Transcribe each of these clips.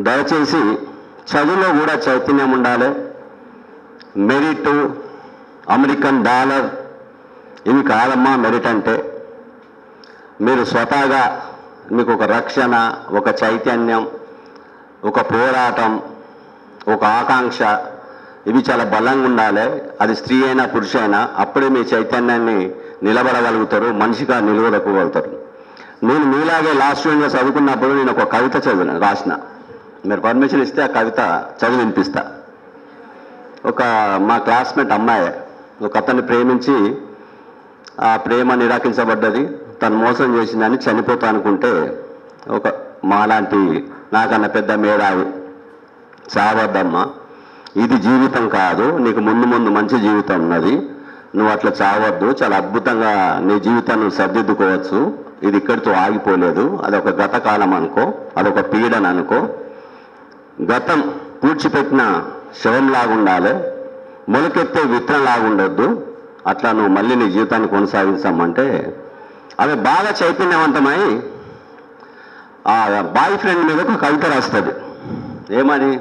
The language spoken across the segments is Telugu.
దయచేసి చదువులో కూడా చైతన్యం ఉండాలి. మెరిట్, అమెరికన్ డాలర్ ఇవి కాదమ్మా మెరిట్ అంటే. మీరు స్వతహాగా మీకు ఒక రక్షణ, ఒక చైతన్యం, ఒక పోరాటం, ఒక ఆకాంక్ష ఇవి చాలా బలంగా ఉండాలి. అది స్త్రీ అయినా పురుష అయినా అప్పుడే మీ చైతన్యాన్ని నిలబడగలుగుతారు, మనిషిగా నిలబడగలుగుతారు. నేను మీలాగే లాస్ట్ ఇయర్గా చదువుకున్నప్పుడు నేను ఒక కవిత రాసిన. మీరు పర్మిషన్ ఇస్తే ఆ కవిత చదివి వినిపిస్తా. మా క్లాస్మేట్ అమ్మాయి ఒక అతన్ని ప్రేమించి ఆ ప్రేమ నిరాకరించబడ్డది, తను మోసం చేసిందని చనిపోతా అనుకుంటే మాలాంటి నాకన్నా పెద్ద మేధావి, చావద్దమ్మా, ఇది జీవితం కాదు, నీకు ముందు మంచి జీవితం ఉన్నది, నువ్వు అట్లా చావద్దు, చాలా అద్భుతంగా నీ జీవితాన్ని సర్దిద్దుకోవచ్చు, ఇది ఇక్కడితో ఆగిపోలేదు, అదొక గతకాలం అనుకో, అదొక పీడన అనుకో, గతం పూడ్చిపెట్టిన శవంలాగా ఉండాలి, మొలకెత్తే విత్తనంలాగా ఉండొద్దు, అట్లా నువ్వు మళ్ళీ నీ జీవితాన్ని కొనసాగించామంటే ఆమె బాగా చైతన్యవంతమై ఆ బాయ్ ఫ్రెండ్ మీద ఒక కవిత రాస్తుంది. ఏమని?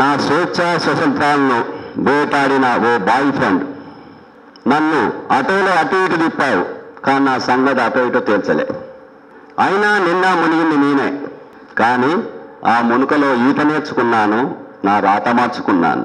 నా స్వేచ్ఛ స్వతంత్రాలను వేటాడిన ఓ బాయ్ ఫ్రెండ్, నన్ను అటోలో అటు ఇటు తిప్పావు, కానీ నా సంగతి అటో ఇటో తేల్చలే, అయినా నిన్న మునిగింది నేనే, కానీ ఆ మునుకలో ఈత నేర్చుకున్నాను, నా రాత మార్చుకున్నాను.